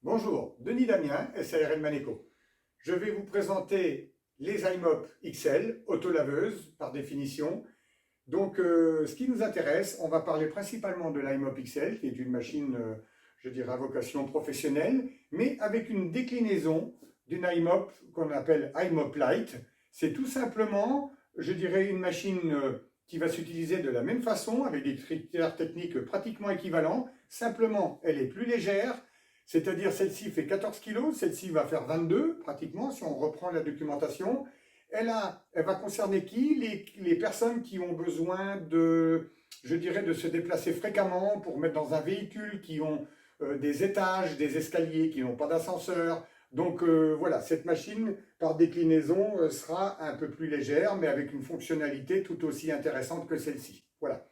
Bonjour, Denis Damien, SARL Maneco. Je vais vous présenter les iMop XL, autolaveuses par définition. Donc, ce qui nous intéresse, on va parler principalement de l'iMop XL, qui est une machine, je dirais, à vocation professionnelle, mais avec une déclinaison d'une iMop qu'on appelle iMop Lite. C'est tout simplement, je dirais, une machine qui va s'utiliser de la même façon, avec des critères techniques pratiquement équivalents. Simplement, elle est plus légère. C'est-à-dire celle-ci fait 14 kg, celle-ci va faire 22 pratiquement si on reprend la documentation. Elle va concerner qui? Les personnes qui ont besoin de, je dirais, de se déplacer fréquemment pour mettre dans un véhicule, qui ont des étages, des escaliers, qui n'ont pas d'ascenseur. Donc voilà, cette machine par déclinaison sera un peu plus légère, mais avec une fonctionnalité tout aussi intéressante que celle-ci. Voilà.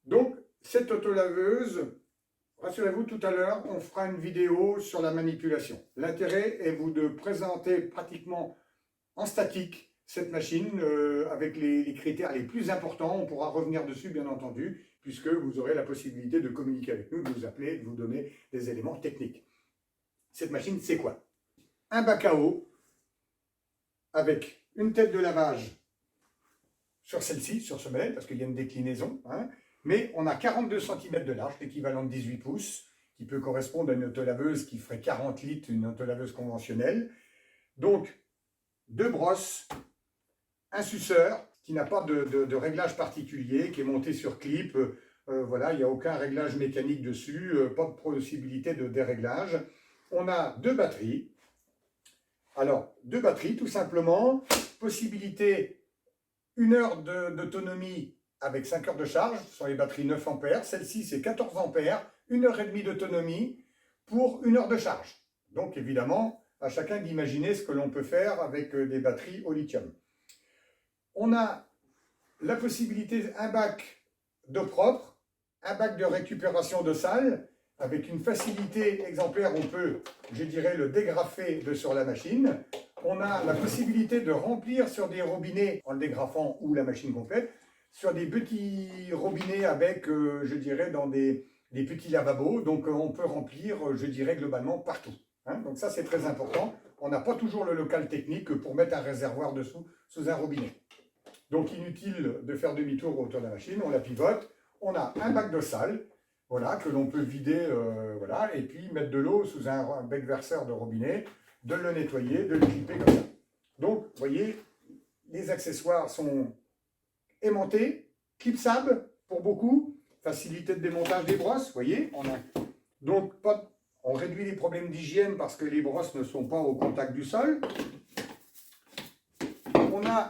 Donc cette autolaveuse, rassurez-vous, tout à l'heure, on fera une vidéo sur la manipulation. L'intérêt est de présenter pratiquement en statique cette machine avec les critères les plus importants. On pourra revenir dessus, bien entendu, puisque vous aurez la possibilité de communiquer avec nous, de vous appeler, de vous donner des éléments techniques. Cette machine, c'est quoi? Un bac à eau avec une tête de lavage sur celle-ci, sur ce modèle, parce qu'il y a une déclinaison, hein. Mais on a 42 cm de large, l'équivalent de 18 pouces, qui peut correspondre à une autolaveuse qui ferait 40 litres, une autolaveuse conventionnelle. Donc, deux brosses, un suceur qui n'a pas de réglage particulier, qui est monté sur clip. Voilà, il n'y a aucun réglage mécanique dessus, pas de possibilité de déréglage. On a deux batteries. Alors, deux batteries, tout simplement. Possibilité, 1 heure d'autonomie avec 5 heures de charge sur les batteries 9 ampères. Celle-ci, c'est 14 ampères, 1 heure et demie d'autonomie pour 1 heure de charge. Donc, évidemment, à chacun d'imaginer ce que l'on peut faire avec des batteries au lithium. On a la possibilité, un bac d'eau propre, un bac de récupération de sale, avec une facilité exemplaire, on peut, je dirais, le dégrafer sur la machine. On a la possibilité de remplir sur des robinets, en le dégrafant ou la machine complète, sur des petits robinets avec, je dirais, dans des petits lavabos. Donc, on peut remplir, je dirais, globalement partout. Hein. Donc, ça, c'est très important. On n'a pas toujours le local technique pour mettre un réservoir dessous, sous un robinet. Donc, inutile de faire demi-tour autour de la machine. On la pivote. On a un bac de sale, voilà, que l'on peut vider, voilà, et puis mettre de l'eau sous un bec verseur de robinet, de le nettoyer, de le clipper comme ça. Donc, vous voyez, les accessoires sont aimantés, clipsables pour beaucoup, facilité de démontage des brosses, vous voyez, donc on réduit les problèmes d'hygiène parce que les brosses ne sont pas au contact du sol. On a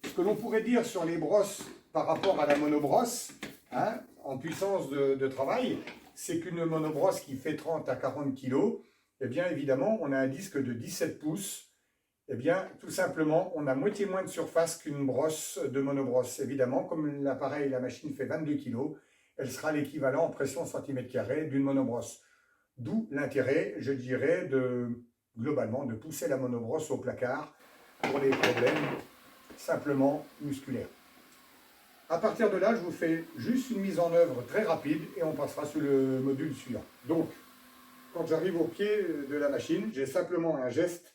ce que l'on pourrait dire sur les brosses par rapport à la monobrosse, hein, en puissance de travail, c'est qu'une monobrosse qui fait 30 à 40 kg, eh bien évidemment, on a un disque de 17 pouces. Eh bien, tout simplement, on a moitié moins de surface qu'une brosse de monobrosse. Évidemment, comme l'appareil, la machine fait 22 kg, elle sera l'équivalent en pression cm² d'une monobrosse. D'où l'intérêt, je dirais, globalement, de pousser la monobrosse au placard pour les problèmes simplement musculaires. À partir de là, je vous fais juste une mise en œuvre très rapide et on passera sur le module suivant. Donc, quand j'arrive au pied de la machine, j'ai simplement un geste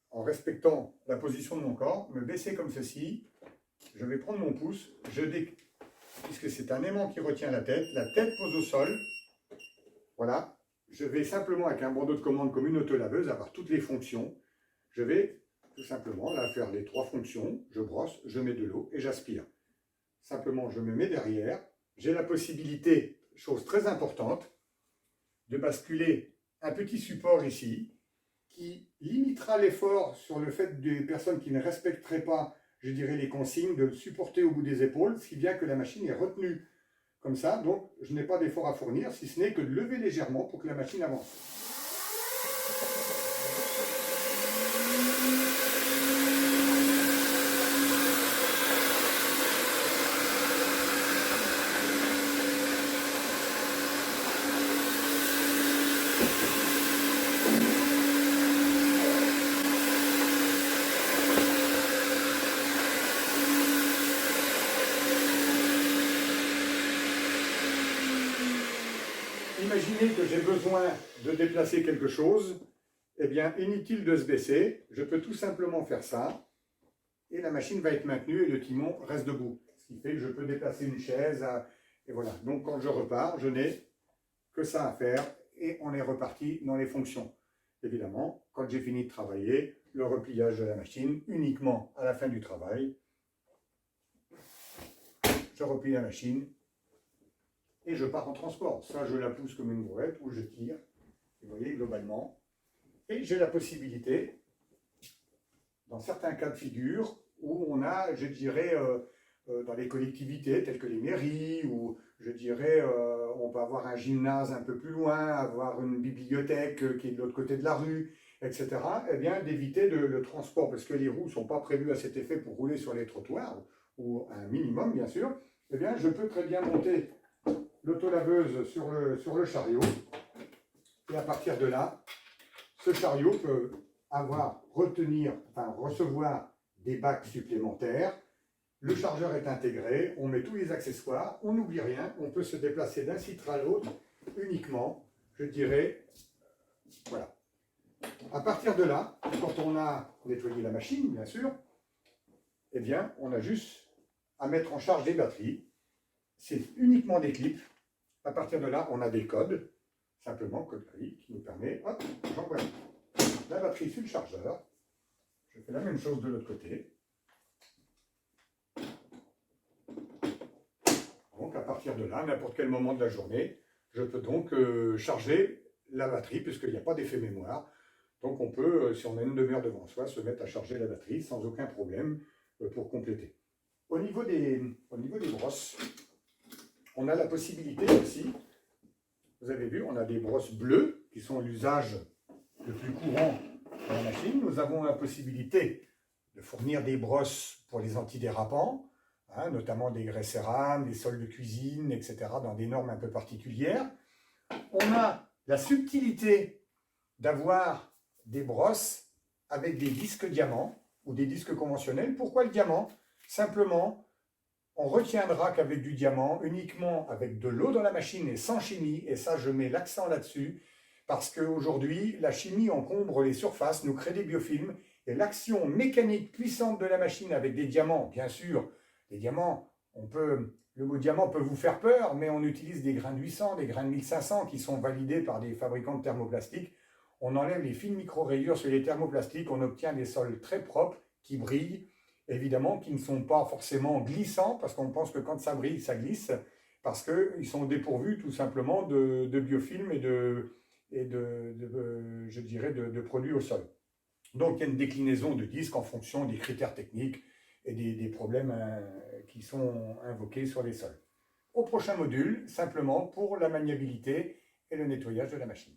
en respectant la position de mon corps, me baisser comme ceci. Je vais prendre mon pouce, puisque c'est un aimant qui retient la tête pose au sol. Voilà, je vais simplement avec un bandeau de commande comme une autolaveuse avoir toutes les fonctions. Je vais tout simplement là faire les 3 fonctions. Je brosse, je mets de l'eau et j'aspire. Simplement, je me mets derrière. J'ai la possibilité, chose très importante, de basculer un petit support ici, qui limitera l'effort sur le fait des personnes qui ne respecteraient pas, je dirais, les consignes, de le supporter au bout des épaules, ce qui vient que la machine est retenue comme ça, donc je n'ai pas d'effort à fournir, si ce n'est que de lever légèrement pour que la machine avance. imaginez que j'ai besoin de déplacer quelque chose, eh bien, inutile de se baisser, je peux tout simplement faire ça, et la machine va être maintenue et le timon reste debout. Ce qui fait que je peux déplacer une chaise, et voilà. Donc quand je repars, je n'ai que ça à faire, et on est reparti dans les fonctions. Évidemment, quand j'ai fini de travailler, le repliage de la machine, uniquement à la fin du travail, je replie la machine, et je pars en transport. Ça, je la pousse comme une brouette, ou je tire, vous voyez, globalement. Et j'ai la possibilité, dans certains cas de figure, où on a, je dirais, dans les collectivités, telles que les mairies, ou je dirais, on peut avoir un gymnase un peu plus loin, avoir une bibliothèque qui est de l'autre côté de la rue, etc., eh bien, d'éviter le transport, parce que les roues ne sont pas prévues à cet effet pour rouler sur les trottoirs, ou un minimum, bien sûr, eh bien, je peux très bien monter l'autolaveuse sur le chariot, et à partir de là, ce chariot peut recevoir des bacs supplémentaires. Le chargeur est intégré, on met tous les accessoires, on n'oublie rien, on peut se déplacer d'un site à l'autre uniquement, je dirais, voilà. À partir de là, quand on a nettoyé la machine, bien sûr, eh bien, on a juste à mettre en charge des batteries. C'est uniquement des clips. À partir de là, on a des codes, simplement code CRI, qui nous permet, hop, j'envoie la batterie sur le chargeur. Je fais la même chose de l'autre côté. Donc à partir de là, n'importe quel moment de la journée, je peux donc charger la batterie, puisqu'il n'y a pas d'effet mémoire. Donc on peut, si on a une demi-heure devant soi, se mettre à charger la batterie sans aucun problème pour compléter. Au niveau des brosses, on a la possibilité aussi, vous avez vu, on a des brosses bleues, qui sont l'usage le plus courant dans la machine. Nous avons la possibilité de fournir des brosses pour les antidérapants, hein, notamment des grès cérame, des sols de cuisine, etc., dans des normes un peu particulières. On a la subtilité d'avoir des brosses avec des disques diamants ou des disques conventionnels. Pourquoi le diamant? Simplement, on retiendra qu'avec du diamant, uniquement avec de l'eau dans la machine et sans chimie, et ça je mets l'accent là-dessus, parce qu'aujourd'hui, la chimie encombre les surfaces, nous crée des biofilms, et l'action mécanique puissante de la machine avec des diamants, bien sûr, les diamants, le mot diamant peut vous faire peur, mais on utilise des grains de 800, des grains de 1500 qui sont validés par des fabricants de thermoplastiques. On enlève les fines micro-rayures sur les thermoplastiques, on obtient des sols très propres, qui brillent, évidemment, qui ne sont pas forcément glissants, parce qu'on pense que quand ça brille, ça glisse, parce qu'ils sont dépourvus tout simplement de biofilms et je dirais, de produits au sol. Donc, il y a une déclinaison de disques en fonction des critères techniques et des problèmes qui sont invoqués sur les sols. Au prochain module, simplement pour la maniabilité et le nettoyage de la machine.